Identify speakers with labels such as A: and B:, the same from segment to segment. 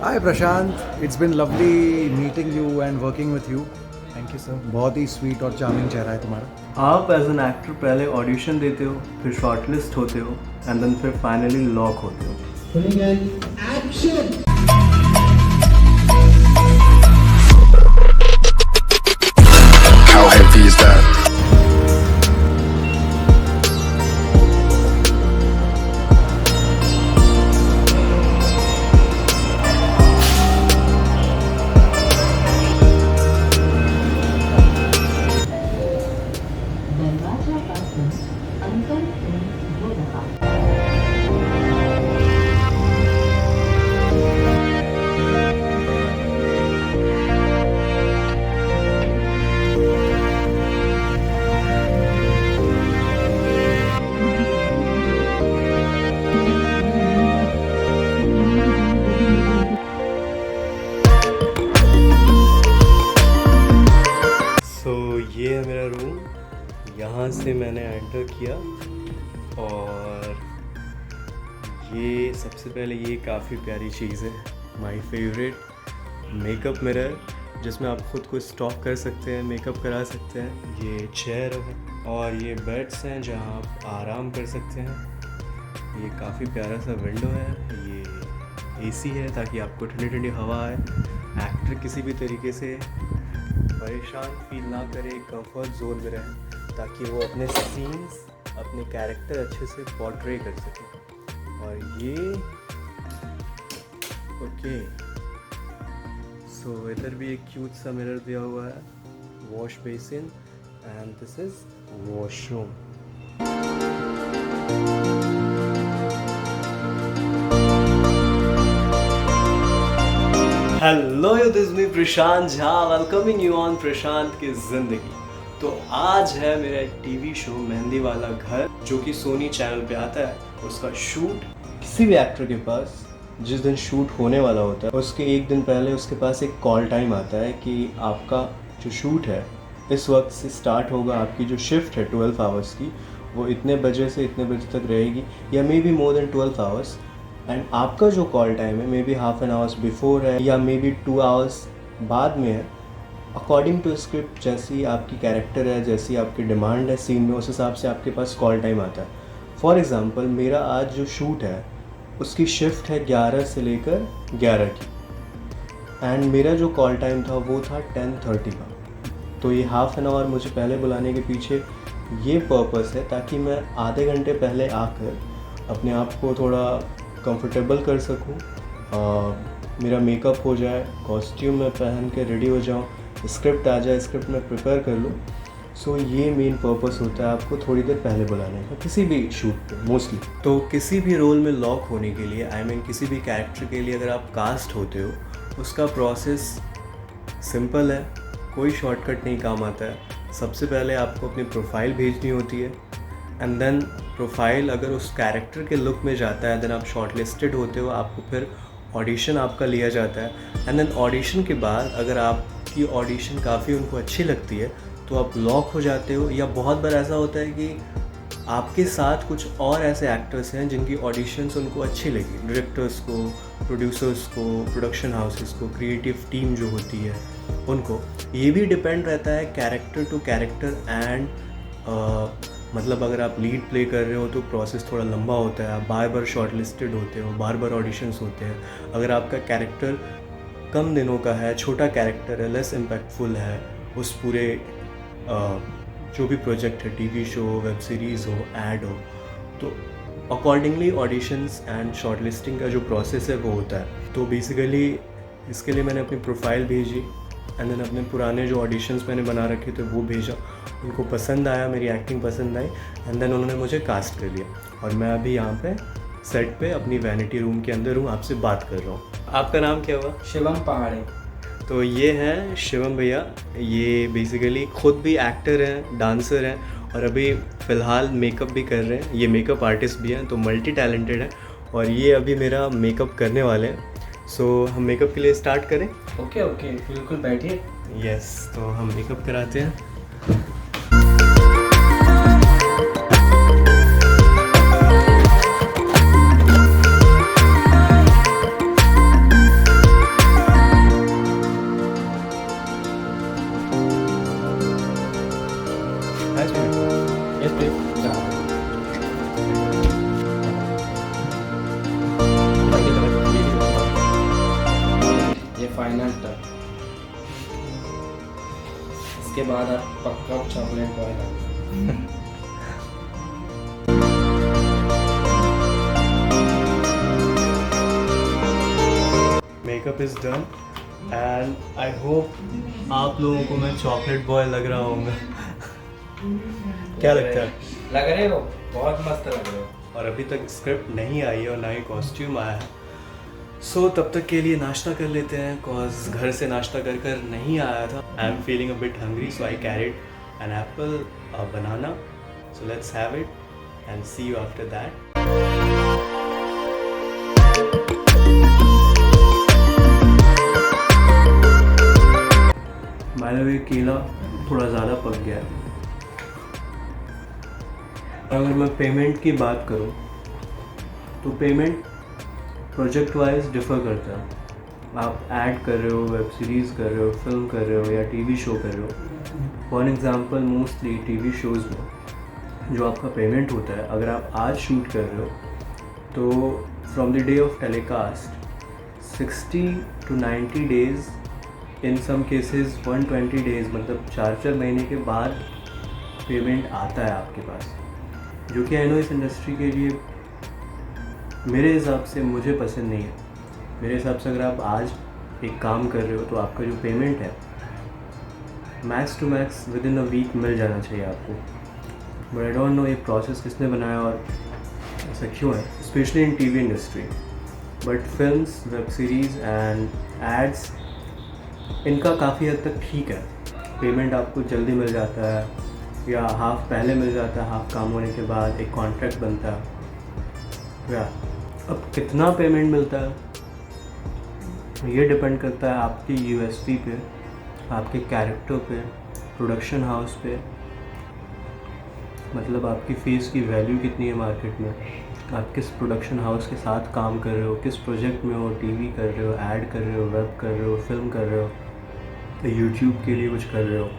A: Hi Prashant, it's been lovely meeting you and working with you.
B: Thank you sir.
A: बहुत ही sweet और charming चेहरा है तुम्हारा।
B: आप एज एन एक्टर पहले ऑडिशन देते हो, फिर शॉर्टलिस्ट होते हो एंड देन फिर फाइनली लॉक होते हो।
C: How heavy is that?
D: दरवाजापासून अंतर ठेवू नका.
B: ये है मेरा रूम, यहाँ से मैंने एंटर किया और ये सबसे पहले ये काफ़ी प्यारी चीज़ है, माय फेवरेट मेकअप मिरर, जिसमें आप ख़ुद को स्टॉक कर सकते हैं, मेकअप करा सकते हैं। ये चेयर है और ये बेड्स हैं जहाँ आप आराम कर सकते हैं। ये काफ़ी प्यारा सा विंडो है, ये एसी है ताकि आपको ठंडी ठंडी हवा आए, एक्टर किसी भी तरीके से परेशान फील ना करे, कंफर्ट जोन में रहे ताकि वो अपने सीन्स, अपने कैरेक्टर अच्छे से पोर्ट्रे कर सके। और ये ओके, सो इधर भी एक क्यूट सा मिरर दिया हुआ है, wash basin and this is washroom. Hello this me Prashant Jha, welcoming you on Prashant की ज़िंदगी। तो आज है मेरा एक टीवी शो मेहंदी वाला घर, जो कि सोनी चैनल पे आता है। उसका शूट किसी भी एक्टर के पास जिस दिन शूट होने वाला होता है उसके एक दिन पहले उसके पास एक कॉल टाइम आता है कि आपका जो शूट है इस वक्त से स्टार्ट होगा, आपकी जो शिफ्ट है 12 आवर्स की वो इतने बजे से इतने बजे तक रहेगी, या may be more than 12 hours. And आपका जो कॉल टाइम है may be half an hours before है या मे बी 2 आवर्स बाद में है, अकॉर्डिंग टू स्क्रिप्ट। जैसी आपकी कैरेक्टर है, जैसी आपकी डिमांड है सीन में, उस हिसाब से आपके पास कॉल टाइम आता है। फॉर एग्ज़ाम्पल मेरा आज जो शूट है उसकी शिफ्ट है 11 से लेकर 11 की, एंड मेरा जो कॉल टाइम था वो था 10:30 का। तो ये हाफ एन आवर मुझे पहले बुलाने के पीछे ये पर्पस है ताकि मैं आधे घंटे पहले आकर अपने आप को थोड़ा कंफर्टेबल कर सकूं, मेरा मेकअप हो जाए, कॉस्ट्यूम में पहन के रेडी हो जाऊं, स्क्रिप्ट आ जाए, स्क्रिप्ट में प्रिपेयर कर लूं। सो ये मेन पर्पस होता है आपको थोड़ी देर पहले बुलाने का किसी भी शूट पे मोस्टली। तो किसी भी रोल में लॉक होने के लिए, आई मीन किसी भी कैरेक्टर के लिए अगर आप कास्ट होते हो, उसका प्रोसेस सिंपल है, कोई शॉर्टकट नहीं काम आता है। सबसे पहले आपको अपनी प्रोफाइल भेजनी होती है एंड देन प्रोफाइल अगर उस कैरेक्टर के लुक में जाता है देन आप शॉर्ट लिस्टेड होते हो, आपको फिर ऑडिशन आपका लिया जाता है। एंड देन ऑडिशन के बाद अगर आपकी ऑडिशन काफ़ी उनको अच्छी लगती है तो आप लॉक हो जाते हो। या बहुत बार ऐसा होता है कि आपके साथ कुछ और ऐसे एक्टर्स हैं जिनकी ऑडिशंस उनको अच्छी लगी, डायरेक्टर्स को, प्रोड्यूसर्स को, प्रोडक्शन हाउसेस को, क्रिएटिव टीम जो होती है उनको। ये भी डिपेंड रहता है कैरेक्टर टू कैरेक्टर एंड मतलब अगर आप लीड प्ले कर रहे हो तो प्रोसेस थोड़ा लंबा होता है, आप बार बार शॉर्ट लिस्टेड होते हो, बार बार ऑडिशंस होते हैं। अगर आपका कैरेक्टर कम दिनों का है, छोटा कैरेक्टर है, लेस इम्पैक्टफुल है उस पूरे जो भी प्रोजेक्ट है, टीवी शो, वेब सीरीज़ हो, ऐड हो, तो accordingly auditions and short listing का जो प्रोसेस है वो होता है। तो बेसिकली इसके लिए मैंने अपनी प्रोफाइल भेजी एंड देन अपने पुराने जो ऑडिशंस मैंने बना रखे थे वो भेजा, उनको पसंद आया, मेरी एक्टिंग पसंद आई एंड देन उन्होंने मुझे कास्ट कर लिया। और मैं अभी यहाँ पे सेट पे अपनी वैनिटी रूम के अंदर हूँ, आपसे बात कर रहा हूँ। आपका नाम क्या हुआ?
E: शिवम पहाड़ी।
B: तो ये हैं शिवम भैया, ये बेसिकली खुद भी एक्टर हैं, डांसर हैं और अभी फ़िलहाल मेकअप भी कर रहे हैं। ये मेकअप आर्टिस्ट भी हैं, तो मल्टी टैलेंटेड हैं और ये अभी मेरा मेकअप करने वाले हैं। सो हम मेकअप के लिए स्टार्ट करें?
E: ओके बिल्कुल, बैठिए।
B: यस, तो हम मेकअप कराते हैं।
E: Final touch. इसके बाद आप पक्का चॉकलेट बॉय लगेंगे।
B: Makeup is done and I hope आप लोगों को मैं चॉकलेट बॉय लग रहा हूँ। क्या लगता है?
E: लग रहे हो, बहुत मस्त लग रहे हो।
B: और अभी तक स्क्रिप्ट नहीं आई है और ना ही कॉस्ट्यूम आया है। सो तब तक के लिए नाश्ता कर लेते हैं, कॉज घर से नाश्ता कर कर नहीं आया था। I am feeling a bit hungry, so I carried an apple, a banana. So let's have it and see you after that. By the way केला थोड़ा ज़्यादा पक गया है। अगर मैं पेमेंट की बात करूं तो पेमेंट प्रोजेक्ट वाइज डिफ़र करता है। आप ऐड कर रहे हो, वेब सीरीज़ कर रहे हो, फिल्म कर रहे हो या टीवी शो कर रहे हो। For example mostly TV shows में जो आपका पेमेंट होता है, अगर आप आज शूट कर रहे हो तो from the day of telecast 60 to 90 days, in some cases 120 days, मतलब 4 महीने के बाद पेमेंट आता है आपके पास, जो कि आई नो इस इंडस्ट्री के लिए मेरे हिसाब से मुझे पसंद नहीं है। मेरे हिसाब से अगर आप आज एक काम कर रहे हो तो आपका जो पेमेंट है max to max within a week मिल जाना चाहिए आपको। बट आई डोंट नो ये प्रोसेस किसने बनाया और ऐसा क्यों है, specially in TV industry. But films, web series and ads, इनका काफ़ी हद तक ठीक है। पेमेंट आपको जल्दी मिल जाता है या हाफ पहले मिल जाता है, हाफ काम होने के बाद एक कॉन्ट्रैक्ट बनता है। या अब कितना पेमेंट मिलता है ये डिपेंड करता है आपकी यूएसपी पे, आपके कैरेक्टर पे, प्रोडक्शन हाउस पे, मतलब आपकी फ़ीस की वैल्यू कितनी है मार्केट में, आप किस प्रोडक्शन हाउस के साथ काम कर रहे हो, किस प्रोजेक्ट में हो, टीवी कर रहे हो, ऐड कर रहे हो, वेब कर रहे हो, फिल्म कर रहे हो, यूट्यूब के लिए कुछ कर रहे हो,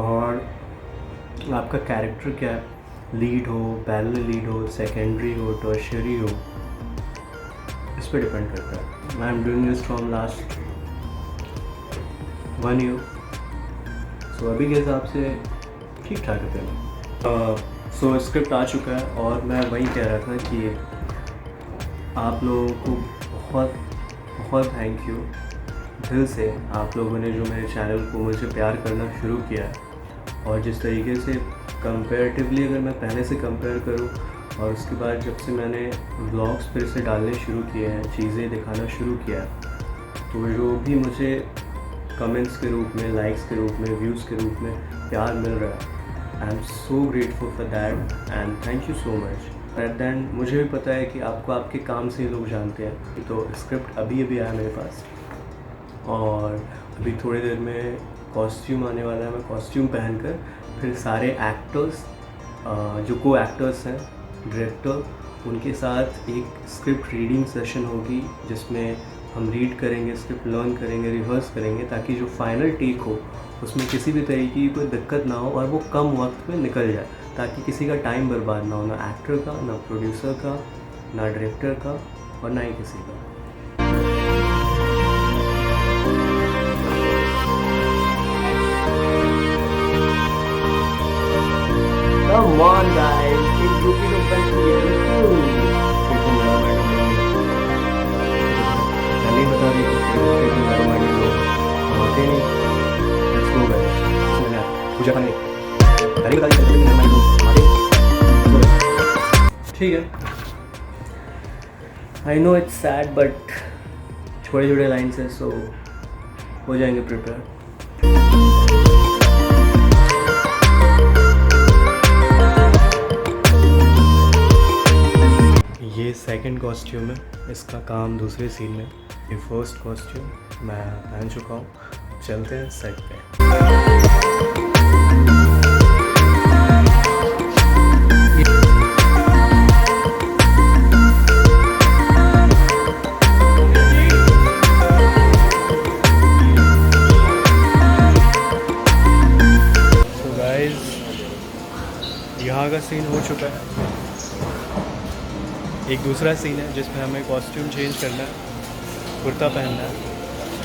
B: और आपका कैरेक्टर क्या है, लीड हो, पैरेलल लीड हो, सेकेंडरी हो, टर्शियरी हो, इस पर डिपेंड करता है। I am doing this from last 1 year, सो अभी के हिसाब से ठीक ठाक है पेमेंट। सो स्क्रिप्ट आ चुका है और मैं वही कह रहा था कि आप लोगों को बहुत बहुत थैंक यू दिल से, आप लोगों ने जो मेरे चैनल को मुझे प्यार करना शुरू किया है। और जिस तरीके से कंपैरेटिवली अगर मैं पहले से कंपेयर करूं और उसके बाद जब से मैंने व्लॉग्स फिर से डालने शुरू किए हैं, चीज़ें दिखाना शुरू किया है, तो जो भी मुझे कमेंट्स के रूप में, लाइक्स के रूप में, व्यूज़ के रूप में प्यार मिल रहा है, I am so grateful for that and thank you so much. At the end मुझे भी पता है कि आपको आपके काम से ही लोग जानते हैं। तो स्क्रिप्ट अभी आया मेरे पास और अभी थोड़ी देर में कॉस्ट्यूम आने वाला है। मैं कॉस्ट्यूम पहनकर फिर सारे एक्टर्स, जो को एक्टर्स हैं, डायरेक्टर, उनके साथ एक स्क्रिप्ट रीडिंग सेशन होगी जिसमें हम रीड करेंगे, स्क्रिप्ट लर्न करेंगे, रिहर्स करेंगे, ताकि जो फाइनल टेक हो उसमें किसी भी तरीके की कोई दिक्कत ना हो और वो कम वक्त में निकल जाए, ताकि किसी का टाइम बर्बाद ना हो, ना एक्टर का, ना प्रोड्यूसर का, ना डायरेक्टर का और ना ही किसी का। Come on guys, it's looking the best here. नहीं बता रही लोग आते नहीं। Let's go guys. पूजा करने पहले बता रही लोग आते। ठीक है। I know it's sad but छोटे छोटे लाइन्स हैं, सो हो जाएंगे प्रिपेयर। ये सेकंड कॉस्ट्यूम है, इसका काम दूसरे सीन में। ये फर्स्ट कॉस्ट्यूम मैं पहन चुका हूँ। चलते हैं सेट पे। तो गाइस यहाँ का सीन हो चुका है। एक दूसरा सीन है जिसमें हमें कॉस्ट्यूम चेंज करना है, कुर्ता पहनना है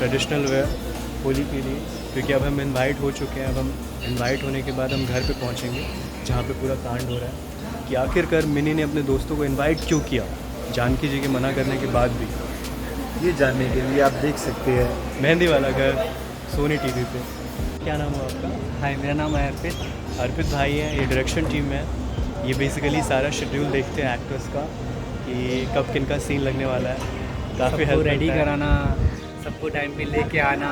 B: ट्रेडिशनल वेयर होली के लिए, क्योंकि अब हम इनवाइट हो चुके हैं। अब हम इनवाइट होने के बाद हम घर पे पहुंचेंगे जहाँ पे पूरा कांड हो रहा है कि आखिरकार मिनी ने अपने दोस्तों को इनवाइट क्यों किया, जानकी जी के मना करने के बाद भी।
A: ये जानने के लिए आप देख सकते हैं
B: मेहंदी वाला घर सोनी टीवी पे। क्या नाम है आपका?
F: हाय, मेरा नाम है अर्पित।
B: अर्पित भाई हैं, ये डायरेक्शन टीम में है। ये बेसिकली सारा शेड्यूल देखते हैं एक्टर्स का कि कब किन का सीन लगने वाला है। काफ़ी
F: सबको
B: हेल्प
F: रेडी
B: करता है।
F: कराना, सबको टाइम पे लेके आना,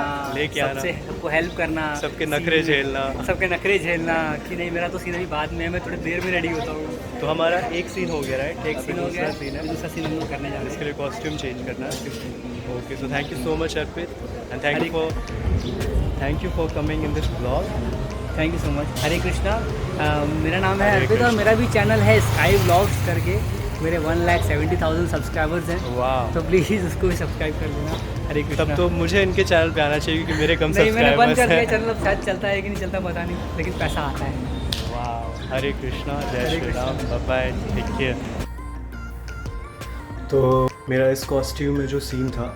F: सबको हेल्प करना,
B: सबके नखरे झेलना।
F: सबके नखरे झेलना कि नहीं मेरा तो सीन अभी बाद में है, मैं थोड़ी देर में रेडी होता हूँ।
B: तो हमारा एक सीन हो गया, राइट?
F: एक सीन हो गया,
B: सीन है
F: दूसरा सीन हम लोग करने जा रहे
B: इसके
F: हैं।
B: लिए कॉस्ट्यूम चेंज करना है। Okay, so thank you so much Arpit and thank you for coming in this blog.
F: Thank you so much. Hare Krishna. मेरा नाम है
B: हरे
F: अर्पित और
B: कृष्णा।
F: मेरा भी चैनल है स्काई व्लॉग्स करके। मेरे 1,70,000 सब्सक्राइबर्स हैं,
B: वाह,
F: तो प्लीज़ उसको भी सब्सक्राइब कर देना। हरे कृष्णा।
B: तब तो मुझे इनके चैनल पे आना चाहिए क्योंकि मेरे कम
F: नहीं, मैंने बंद कर दिया
B: सब्सक्राइबर्स हैं।
F: चैनल, अब शायद चलता है कि नहीं चलता पता नहीं, लेकिन पैसा आता है।
B: वाह, हरे कृष्णा, जय
F: Hare
B: Shri
F: Krishna.
B: Ram, bye, take care. तो मेरा इस कॉस्ट्यूम में जो सीन था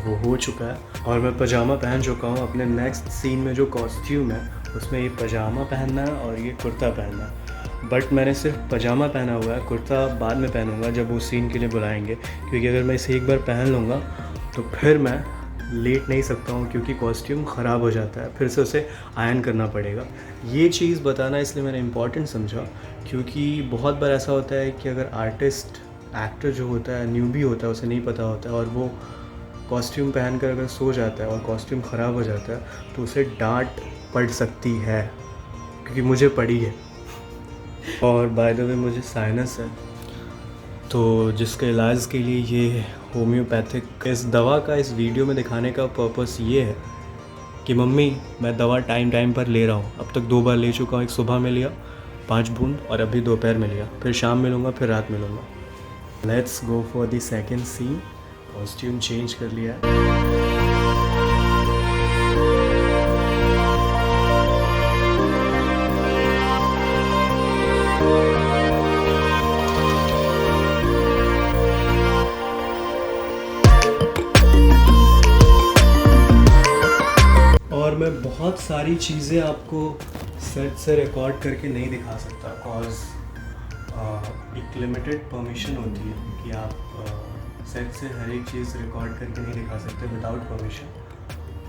B: वो हो चुका है और मैं पजामा पहन चुका हूँ। अपने नेक्स्ट सीन में जो कॉस्ट्यूम है उसमें ये पजामा पहनना है और ये कुर्ता पहनना है। बट मैंने सिर्फ पजामा पहना हुआ है, कुर्ता बाद में पहनूंगा जब वो सीन के लिए बुलाएंगे, क्योंकि अगर मैं इसे एक बार पहन लूँगा तो फिर मैं लेट नहीं सकता हूँ क्योंकि कॉस्ट्यूम ख़राब हो जाता है, फिर से उसे आयरन करना पड़ेगा। ये चीज़ बताना इसलिए मैंने इम्पॉर्टेंट समझा क्योंकि बहुत बार ऐसा होता है कि अगर आर्टिस्ट एक्टर जो होता है न्यूबी होता है, उसे नहीं पता होता है और वो कॉस्ट्यूम पहनकर अगर सो जाता है और कॉस्ट्यूम ख़राब हो जाता है तो उसे डांट पड़ सकती है, क्योंकि मुझे पड़ी है। और बाय द वे मुझे साइनस है, तो जिसके इलाज के लिए ये होम्योपैथिक इस दवा का इस वीडियो में दिखाने का पर्पस ये है कि मम्मी मैं दवा टाइम पर ले रहा हूँ। अब तक 2 बार ले चुका हूँ, एक सुबह में लिया 5 बूंद और अभी दोपहर में लिया, फिर शाम में लूँगा, फिर रात में लूँगा। Let's go for the second scene. Costume change कर लिया है। और मैं बहुत सारी चीज़ें आपको सेट से रिकॉर्ड करके नहीं दिखा सकता कॉज एक लिमिटेड परमिशन होती है कि आप सेट से हर एक चीज़ रिकॉर्ड करके नहीं दिखा सकते विदाउट परमिशन।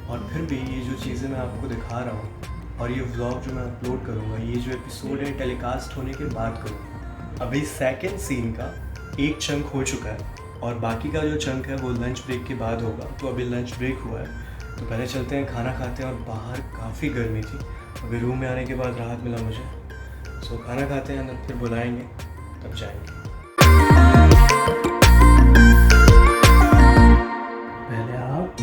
B: और फिर भी ये जो चीज़ें मैं आपको दिखा रहा हूँ और ये व्लॉग जो मैं अपलोड करूँगा, ये जो एपिसोड है टेलीकास्ट होने के बाद करूँगा। अभी सेकेंड सीन का एक चंक हो चुका है और बाकी का जो चंक है वो लंच ब्रेक के बाद होगा। तो अभी लंच ब्रेक हुआ है तो पहले चलते हैं, खाना खाते हैं। और बाहर काफ़ी गर्मी थी, अभी रूम में आने के बाद राहत मिला मुझे। सो खाना खाते हैं, फिर बुलाएंगे तब जाएंगे। पहले आप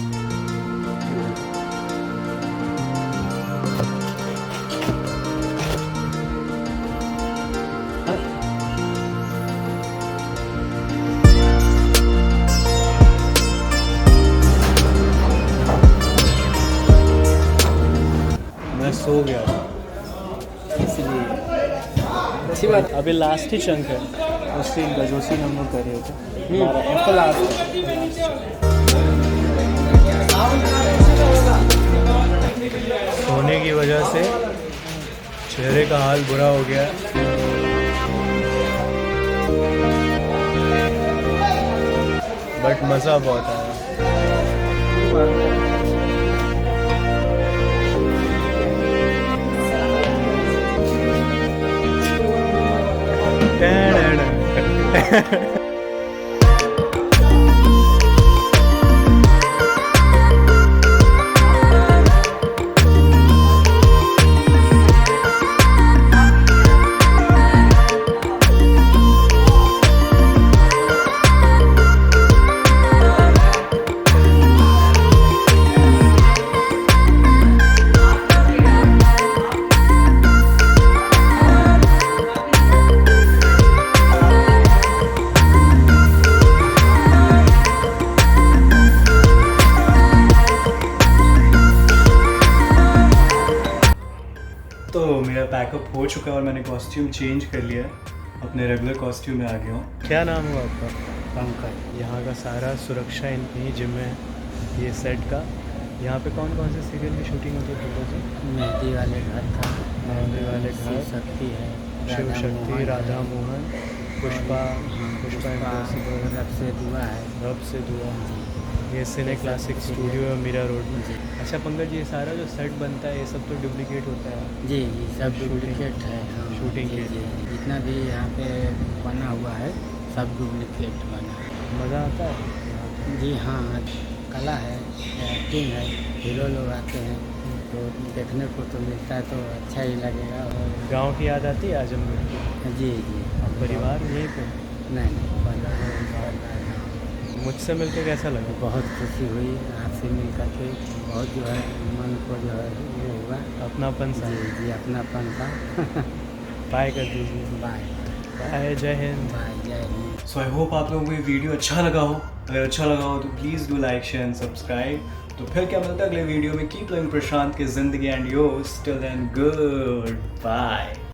B: मैं सो गया था
F: इसलिए अच्छी बात।
B: अभी लास्ट ही चंक है उस सीन का जो सीन हम लोग कर रहे थे।
F: आपका लास्ट
B: सोने की वजह से चेहरे का हाल बुरा हो गया है। बट मज़ा बहुत आया। तो मेरा पैकअप हो चुका है और मैंने कॉस्ट्यूम चेंज कर लिया है, अपने रेगुलर कॉस्ट्यूम में आ गया हूँ। क्या नाम हुआ आपका? पंकज। यहाँ का सारा सुरक्षा इनकी जिम में, ये सेट का यहाँ पे कौन कौन से सीरियल की शूटिंग होती है पंकज जी?
F: मेहंदी वाले घर था,
B: मेहंदी वाले घर,
F: शिव शक्ति है,
B: शिव शक्ति, राधा मोहन, पुष्पा, पुष्पा इम्पॉसिबल,
F: रब से दुआ है।
B: रब से दुआ, ये सिने क्लासिक स्टूडियो है मीरा रोड में।
F: जी
B: अच्छा पंकज जी, ये सारा जो सेट बनता है ये सब तो डुप्लीकेट होता है?
F: जी जी सब
B: शूटिंग-
F: डुप्लीकेट है। हाँ,
B: शूटिंग
F: जी
B: के
F: जी जितना भी यहाँ पे बना हुआ है सब डुप्लीकेट बना है।
B: मज़ा आता है?
F: जी हाँ, कला है, एक्टिंग है, हीरो लोग आते हैं तो देखने को तो मिलता है तो अच्छा ही लगेगा। और
B: गांव की याद आती है आजमगढ़ की?
F: जी जी
B: परिवार यहीं पे?
F: नहीं परिवार
B: मुझसे मिलकर कैसा लगा?
F: बहुत खुशी हुई आपसे मिल करके, बहुत जो है मन को जो है वो हुआ।
B: अपनापन सा।
F: जी जी अपनापन का।
B: बाय कर दीजिए।
F: बाय
B: बाय, जय हिंद।
F: बाय जय हिंद।
B: सो आई होप आप लोगों को ये वीडियो अच्छा लगा हो। अगर अच्छा लगा हो तो please do like share and subscribe. तो फिर क्या मिलता है अगले वीडियो में। कीप लविंग प्रशांत की जिंदगी and yours. Till then good bye.